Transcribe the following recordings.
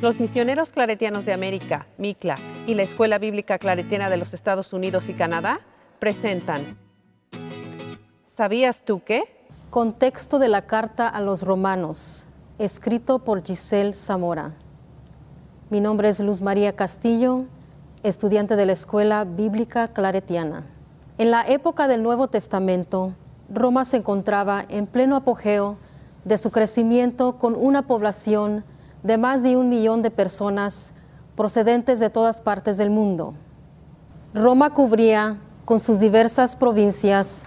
Los misioneros claretianos de América, MICLA, y la Escuela Bíblica Claretiana de los Estados Unidos y Canadá presentan ¿Sabías tú qué? Contexto de la carta a los romanos, escrito por Giselle Zamora. Mi nombre es Luz María Castillo, estudiante de la Escuela Bíblica Claretiana. En la época del Nuevo Testamento, Roma se encontraba en pleno apogeo de su crecimiento con una población de más de 1 millón de personas procedentes de todas partes del mundo. Roma cubría con sus diversas provincias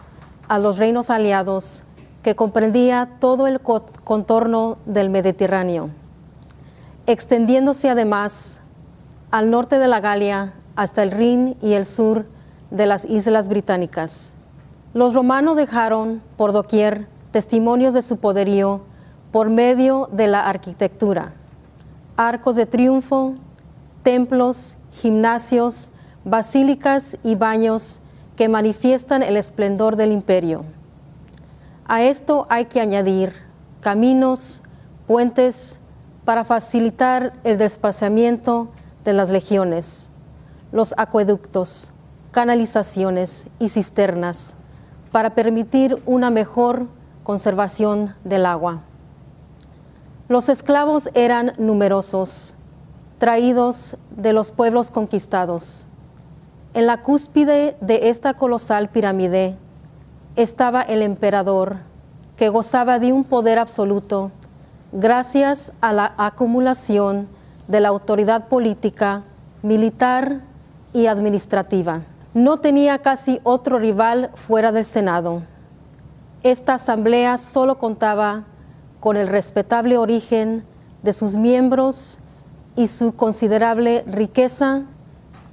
a los reinos aliados que comprendía todo el contorno del Mediterráneo, extendiéndose además al norte de la Galia hasta el Rin y el sur de las Islas Británicas. Los romanos dejaron por doquier testimonios de su poderío por medio de la arquitectura, arcos de triunfo, templos, gimnasios, basílicas y baños que manifiestan el esplendor del imperio. A esto hay que añadir caminos, puentes para facilitar el desplazamiento de las legiones, los acueductos, canalizaciones y cisternas para permitir una mejor conservación del agua. Los esclavos eran numerosos, traídos de los pueblos conquistados. En la cúspide de esta colosal pirámide estaba el emperador, que gozaba de un poder absoluto gracias a la acumulación de la autoridad política, militar y administrativa. No tenía casi otro rival fuera del Senado. Esta asamblea solo contaba con el respetable origen de sus miembros y su considerable riqueza,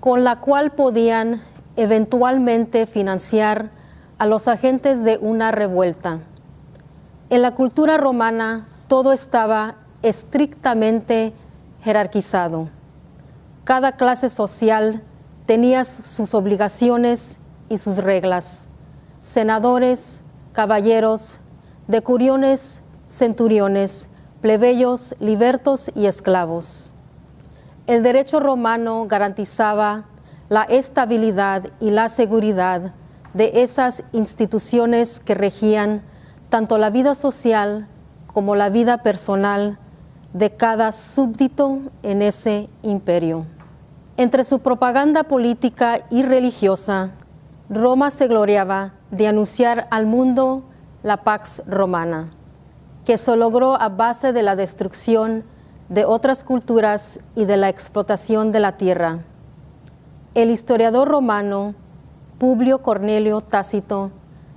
con la cual podían eventualmente financiar a los agentes de una revuelta. En la cultura romana todo estaba estrictamente jerarquizado. Cada clase social tenía sus obligaciones y sus reglas. Senadores, caballeros, decuriones, centuriones, plebeyos, libertos y esclavos. El derecho romano garantizaba la estabilidad y la seguridad de esas instituciones que regían tanto la vida social como la vida personal de cada súbdito en ese imperio. Entre su propaganda política y religiosa, Roma se gloriaba de anunciar al mundo la Pax Romana, que se logró a base de la destrucción de otras culturas y de la explotación de la tierra. El historiador romano Publio Cornelio Tácito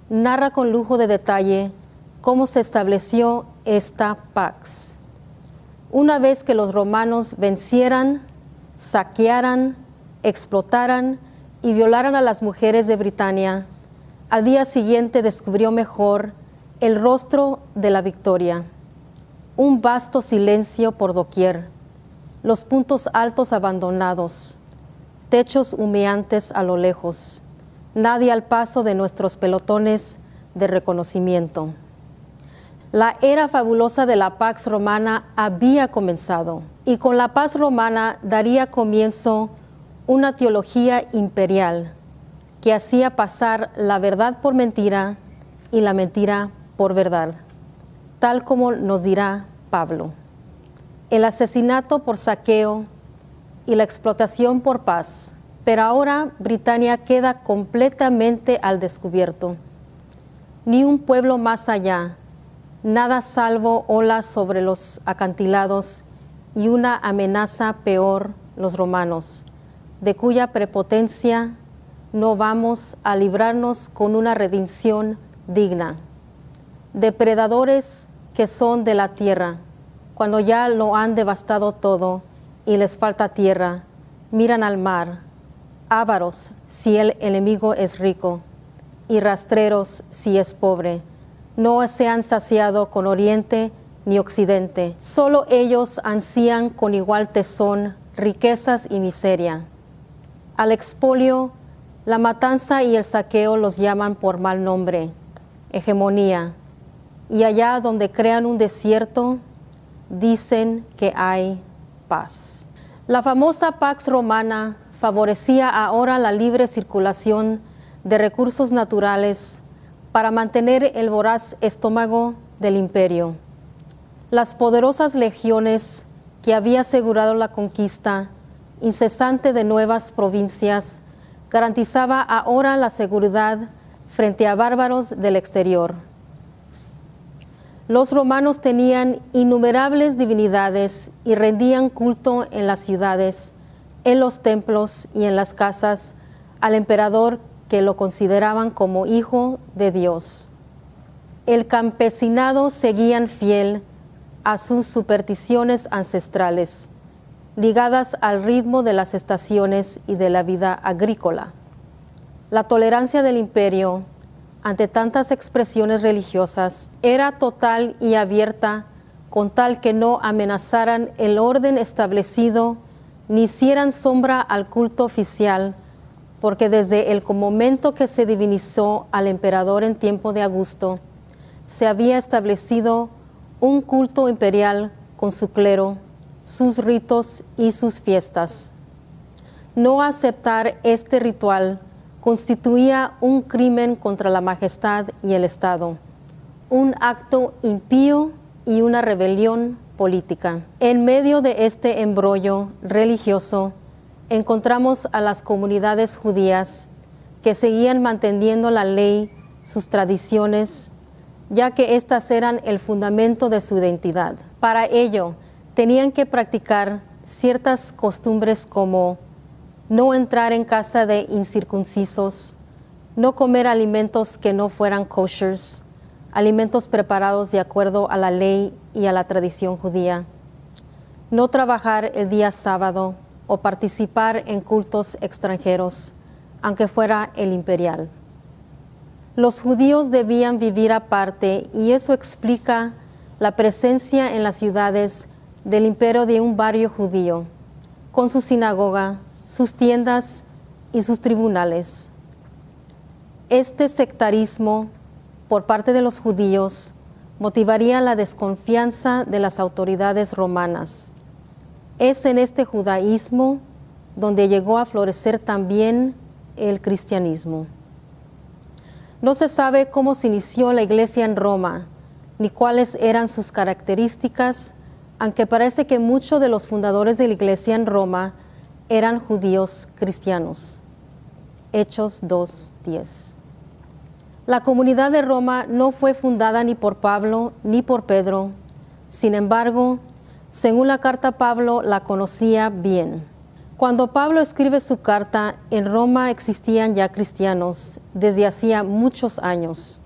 narra con lujo de detalle cómo se estableció esta Pax. Una vez que los romanos vencieran, saquearan, explotaran y violaran a las mujeres de Britania, al día siguiente descubrió mejor el rostro de la victoria. Un vasto silencio por doquier, los puntos altos abandonados, techos humeantes a lo lejos, nadie al paso de nuestros pelotones de reconocimiento. La era fabulosa de la Pax Romana había comenzado, y con la paz romana daría comienzo una teología imperial que hacía pasar la verdad por mentira y la mentira por verdad, tal como nos dirá Pablo. El asesinato por saqueo y la explotación por paz, pero ahora Britania queda completamente al descubierto. Ni un pueblo más allá, nada salvo olas sobre los acantilados y una amenaza peor, los romanos, de cuya prepotencia no vamos a librarnos con una redención digna. Depredadores que son de la tierra, cuando ya lo han devastado todo y les falta tierra, miran al mar, ávaros si el enemigo es rico, y rastreros si es pobre. No se han saciado con oriente ni occidente. Solo ellos ansían con igual tesón riquezas y miseria. Al expolio, la matanza y el saqueo los llaman por mal nombre, hegemonía. Y allá donde crean un desierto, dicen que hay paz. La famosa Pax Romana favorecía ahora la libre circulación de recursos naturales para mantener el voraz estómago del imperio. Las poderosas legiones que había asegurado la conquista incesante de nuevas provincias garantizaba ahora la seguridad frente a bárbaros del exterior. Los romanos tenían innumerables divinidades y rendían culto en las ciudades, en los templos y en las casas al emperador que lo consideraban como hijo de Dios. El campesinado seguían fiel a sus supersticiones ancestrales, ligadas al ritmo de las estaciones y de la vida agrícola. La tolerancia del imperio ante tantas expresiones religiosas era total y abierta, con tal que no amenazaran el orden establecido ni hicieran sombra al culto oficial, porque desde el momento que se divinizó al emperador en tiempo de Augusto, se había establecido un culto imperial con su clero, sus ritos y sus fiestas. No aceptar este ritual constituía un crimen contra la majestad y el Estado, un acto impío y una rebelión política. En medio de este embrollo religioso, encontramos a las comunidades judías que seguían manteniendo la ley, sus tradiciones, ya que éstas eran el fundamento de su identidad. Para ello, tenían que practicar ciertas costumbres como no entrar en casa de incircuncisos, no comer alimentos que no fueran koshers, alimentos preparados de acuerdo a la ley y a la tradición judía, no trabajar el día sábado o participar en cultos extranjeros, aunque fuera el imperial. Los judíos debían vivir aparte y eso explica la presencia en las ciudades del imperio de un barrio judío, con su sinagoga, sus tiendas y sus tribunales. Este sectarismo por parte de los judíos motivaría la desconfianza de las autoridades romanas. Es en este judaísmo donde llegó a florecer también el cristianismo. No se sabe cómo se inició la iglesia en Roma, ni cuáles eran sus características, aunque parece que muchos de los fundadores de la iglesia en Roma eran judíos cristianos. Hechos 2:10. La comunidad de Roma no fue fundada ni por Pablo ni por Pedro. Sin embargo, según la carta, Pablo la conocía bien. Cuando Pablo escribe su carta, en Roma existían ya cristianos desde hacía muchos años,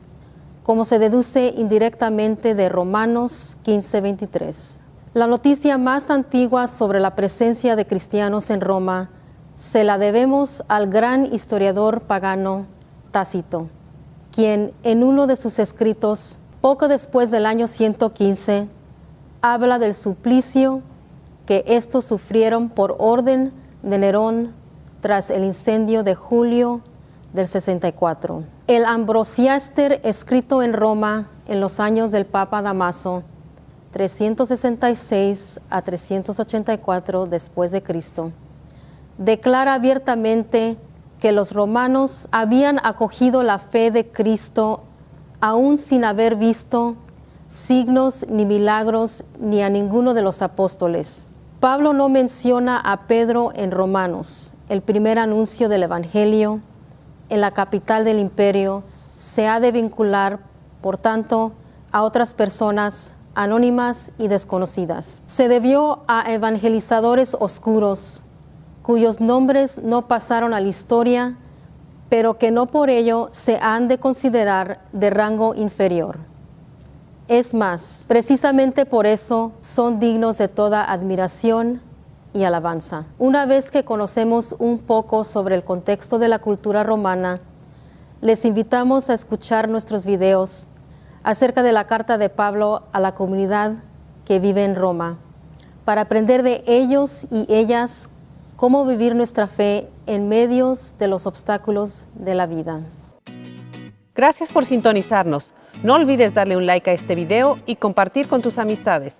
como se deduce indirectamente de Romanos 15:23. La noticia más antigua sobre la presencia de cristianos en Roma se la debemos al gran historiador pagano Tácito, quien en uno de sus escritos, poco después del año 115, habla del suplicio que estos sufrieron por orden de Nerón tras el incendio de julio del 64. El Ambrosiaster, escrito en Roma en los años del Papa Damaso, 366 a 384 después de Cristo, declara abiertamente que los romanos habían acogido la fe de Cristo aún sin haber visto signos ni milagros ni a ninguno de los apóstoles. Pablo no menciona a Pedro en Romanos. El primer anuncio del Evangelio en la capital del imperio se ha de vincular, por tanto, a otras personas anónimas y desconocidas. Se debió a evangelizadores oscuros, cuyos nombres no pasaron a la historia, pero que no por ello se han de considerar de rango inferior. Es más, precisamente por eso son dignos de toda admiración y alabanza. Una vez que conocemos un poco sobre el contexto de la cultura romana, les invitamos a escuchar nuestros videos acerca de la carta de Pablo a la comunidad que vive en Roma, para aprender de ellos y ellas cómo vivir nuestra fe en medio de los obstáculos de la vida. Gracias por sintonizarnos. No olvides darle un like a este video y compartir con tus amistades.